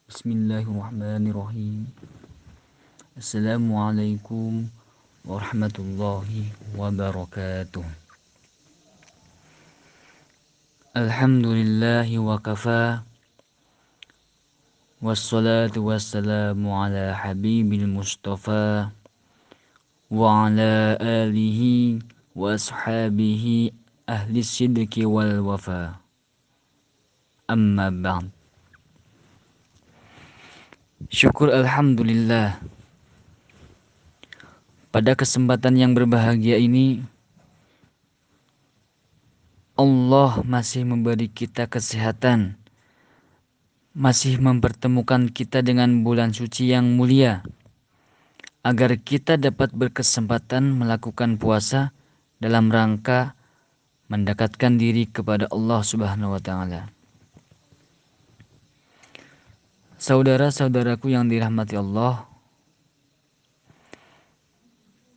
Bismillahirrahmanirrahim. Assalamualaikum warahmatullahi wabarakatuh. Alhamdulillahi wa kafa. Wassalatu wassalamu ala habibil mustafa wa ala alihi wa ashabihi ahli sidqi wal wafa. Amma ba'd. Syukur alhamdulillah. Pada kesempatan yang berbahagia ini Allah masih memberi kita kesehatan, masih mempertemukan kita dengan bulan suci yang mulia, agar kita dapat berkesempatan melakukan puasa dalam rangka mendekatkan diri kepada Allah Subhanahu wa Ta'ala. Saudara-saudaraku yang dirahmati Allah,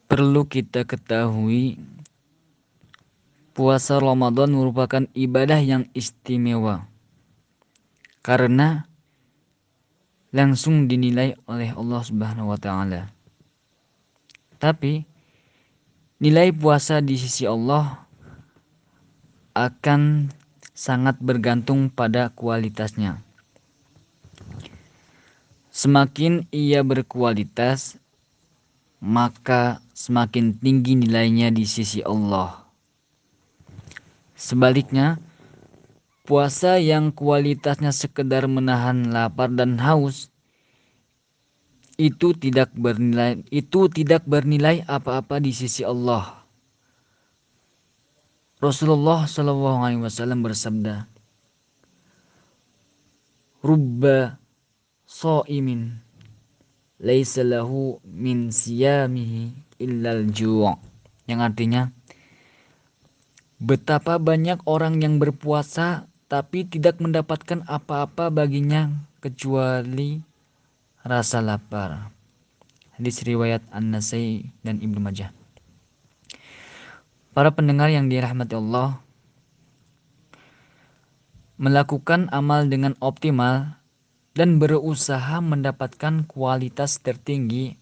perlu kita ketahui puasa Ramadan merupakan ibadah yang istimewa karena langsung dinilai oleh Allah Subhanahu wa Ta'ala. Tapi nilai puasa di sisi Allah akan sangat bergantung pada kualitasnya. Semakin ia berkualitas, maka semakin tinggi nilainya di sisi Allah. Sebaliknya, puasa yang kualitasnya sekedar menahan lapar dan haus itu tidak bernilai apa-apa di sisi Allah. Rasulullah SAW bersabda, "Rubba shaimin laisa lahu min siyamihi illal ju'." Yang artinya, betapa banyak orang yang berpuasa tapi tidak mendapatkan apa-apa baginya kecuali rasa lapar. Hadis riwayat An-Nasai dan Ibnu Majah. Para pendengar yang dirahmati Allah, melakukan amal dengan optimal dan berusaha mendapatkan kualitas tertinggi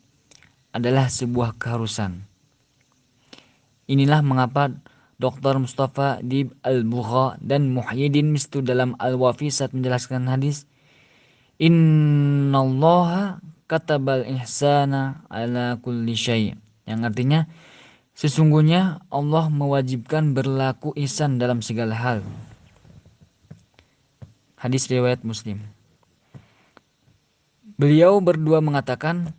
adalah sebuah keharusan. Inilah mengapa Dr. Mustafa Dib Al-Bugha dan Muhyiddin Mistu dalam Al-Wafi saat menjelaskan hadis, "Innallaha katabal ihsana ala kulli syai'." Yang artinya, sesungguhnya Allah mewajibkan berlaku ihsan dalam segala hal. Hadis riwayat Muslim. Beliau berdua mengatakan,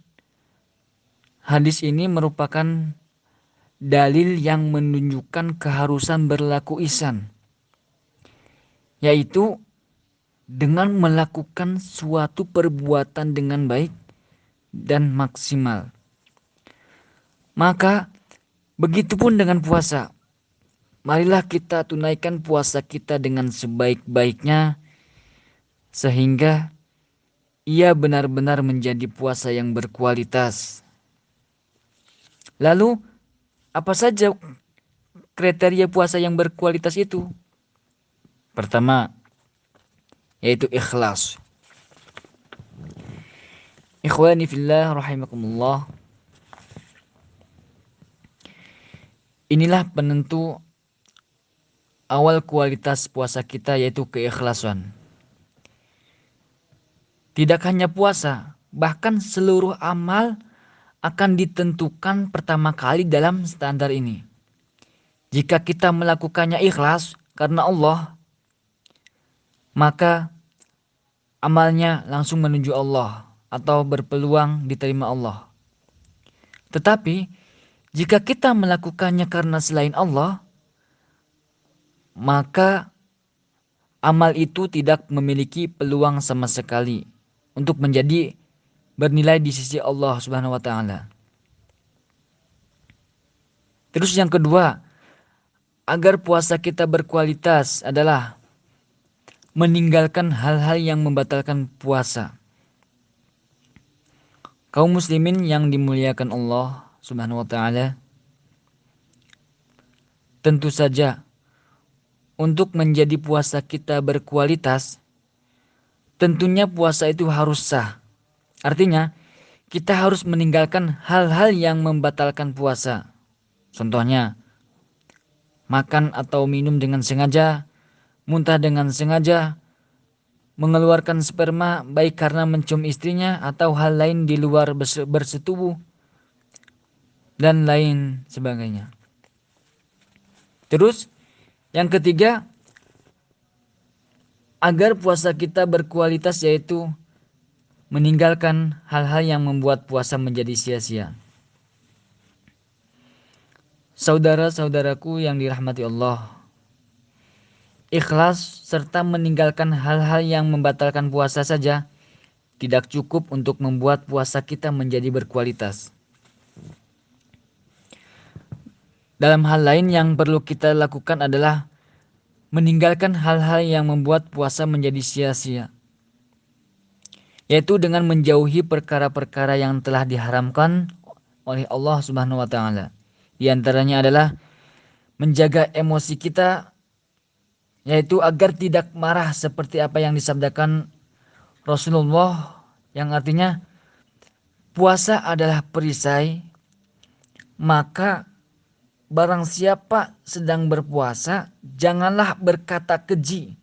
hadis ini merupakan dalil yang menunjukkan keharusan berlaku ihsan, yaitu dengan melakukan suatu perbuatan dengan baik dan maksimal. Maka begitupun dengan puasa. Marilah kita tunaikan puasa kita dengan sebaik-baiknya sehingga ia benar-benar menjadi puasa yang berkualitas. Lalu, apa saja kriteria puasa yang berkualitas itu? Pertama, yaitu ikhlas. Ikhwani fillah rahimakumullah. Inilah penentu awal kualitas puasa kita, yaitu keikhlasan. Tidak hanya puasa, bahkan seluruh amal akan ditentukan pertama kali dalam standar ini. Jika kita melakukannya ikhlas karena Allah, maka amalnya langsung menuju Allah atau berpeluang diterima Allah. Tetapi jika kita melakukannya karena selain Allah, maka amal itu tidak memiliki peluang sama sekali untuk menjadi bernilai di sisi Allah Subhanahu wa Ta'ala. Terus yang kedua, agar puasa kita berkualitas adalah meninggalkan hal-hal yang membatalkan puasa. Kaum muslimin yang dimuliakan Allah Subhanahu wa Ta'ala, tentu saja untuk menjadi puasa kita berkualitas, tentunya puasa itu harus sah. Artinya, kita harus meninggalkan hal-hal yang membatalkan puasa. Contohnya, makan atau minum dengan sengaja, muntah dengan sengaja, mengeluarkan sperma baik karena mencium istrinya atau hal lain di luar bersetubuh, dan lain sebagainya. Terus, yang ketiga, agar puasa kita berkualitas yaitu meninggalkan hal-hal yang membuat puasa menjadi sia-sia. Saudara-saudaraku yang dirahmati Allah, ikhlas serta meninggalkan hal-hal yang membatalkan puasa saja tidak cukup untuk membuat puasa kita menjadi berkualitas. Dalam hal lain yang perlu kita lakukan adalah meninggalkan hal-hal yang membuat puasa menjadi sia-sia, yaitu dengan menjauhi perkara-perkara yang telah diharamkan oleh Allah Subhanahu wa taala. Di antaranya adalah menjaga emosi kita, yaitu agar tidak marah seperti apa yang disabdakan Rasulullah, yang artinya puasa adalah perisai, maka barang siapa sedang berpuasa janganlah berkata keji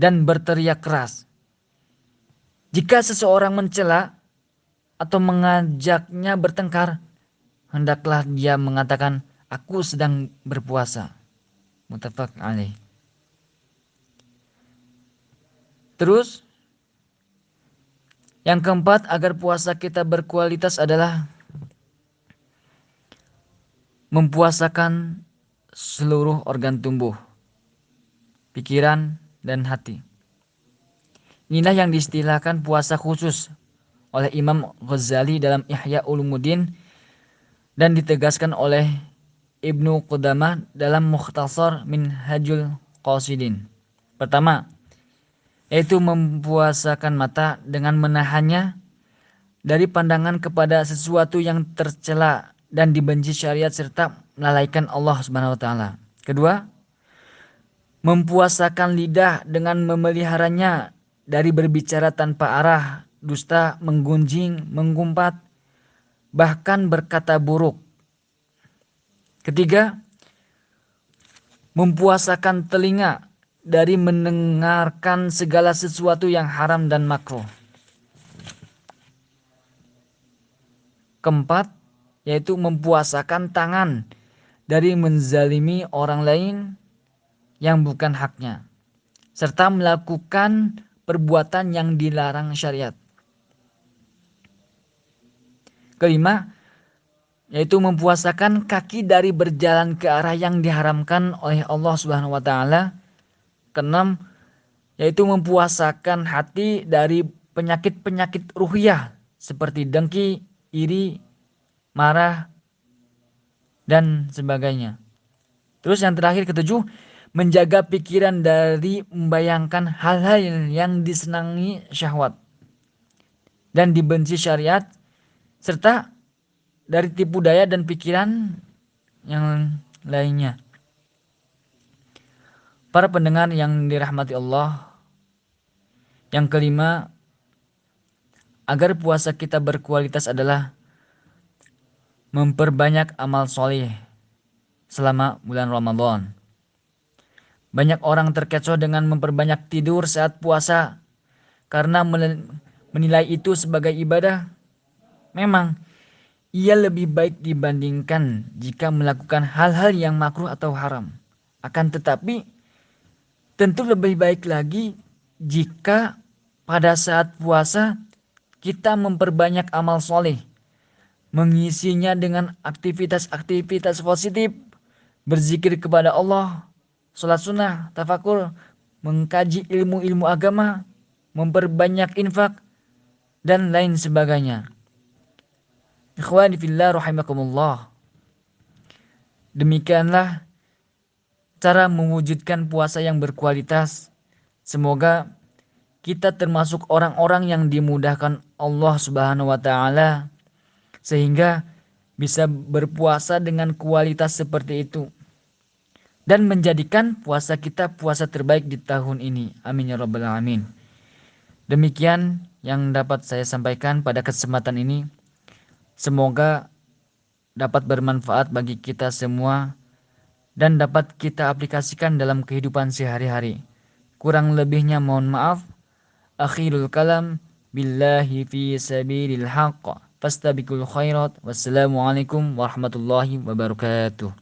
dan berteriak keras. Jika seseorang mencela atau mengajaknya bertengkar, hendaklah dia mengatakan, aku sedang berpuasa. Muttafaq alaih. Terus, yang keempat, agar puasa kita berkualitas adalah mempuasakan seluruh organ tubuh, pikiran, dan hati. Inilah yang diistilahkan puasa khusus oleh Imam Ghazali dalam Ihya Ulumuddin dan ditegaskan oleh Ibnu Qudamah dalam Mukhtasar Minhajul Qasidin. Pertama, yaitu mempuasakan mata dengan menahannya dari pandangan kepada sesuatu yang tercela dan dibenci syariat serta melalaikan Allah Subhanahu wa taala. Kedua, mempuasakan lidah dengan memeliharanya dari berbicara tanpa arah, dusta, menggunjing, menggumpat, bahkan berkata buruk. Ketiga, mempuasakan telinga dari mendengarkan segala sesuatu yang haram dan makruh. Keempat, yaitu mempuasakan tangan dari menzalimi orang lain yang bukan haknya, serta melakukan perbuatan yang dilarang syariat. Kelima, yaitu mempuasakan kaki dari berjalan ke arah yang diharamkan oleh Allah Subhanahu wa taala. Keenam, yaitu mempuasakan hati dari penyakit-penyakit ruhiyah seperti dengki, iri, marah, dan sebagainya. Terus yang terakhir ketujuh, menjaga pikiran dari membayangkan hal-hal yang disenangi syahwat dan dibenci syariat, serta dari tipu daya dan pikiran yang lainnya. Para pendengar yang dirahmati Allah, yang kelima, agar puasa kita berkualitas adalah memperbanyak amal soleh selama bulan Ramadan. Banyak orang terkecoh dengan memperbanyak tidur saat puasa karena menilai itu sebagai ibadah. Memang ia lebih baik dibandingkan jika melakukan hal-hal yang makruh atau haram. Akan tetapi tentu lebih baik lagi jika pada saat puasa kita memperbanyak amal soleh, mengisinya dengan aktivitas-aktivitas positif, berzikir kepada Allah, sholat sunnah, tafakur, mengkaji ilmu-ilmu agama, memperbanyak infak, dan lain sebagainya. Ikhwani fillah rahimakumullah. Demikianlah cara mewujudkan puasa yang berkualitas. Semoga kita termasuk orang-orang yang dimudahkan Allah Subhanahu wa taala sehingga bisa berpuasa dengan kualitas seperti itu dan menjadikan puasa kita puasa terbaik di tahun ini. Amin ya rabbal alamin. Demikian yang dapat saya sampaikan pada kesempatan ini. Semoga dapat bermanfaat bagi kita semua dan dapat kita aplikasikan dalam kehidupan sehari-hari. Kurang lebihnya mohon maaf. Akhirul kalam, billahi fi sabilil haqq, fastabiqul khairat. Wassalamualaikum warahmatullahi wabarakatuh.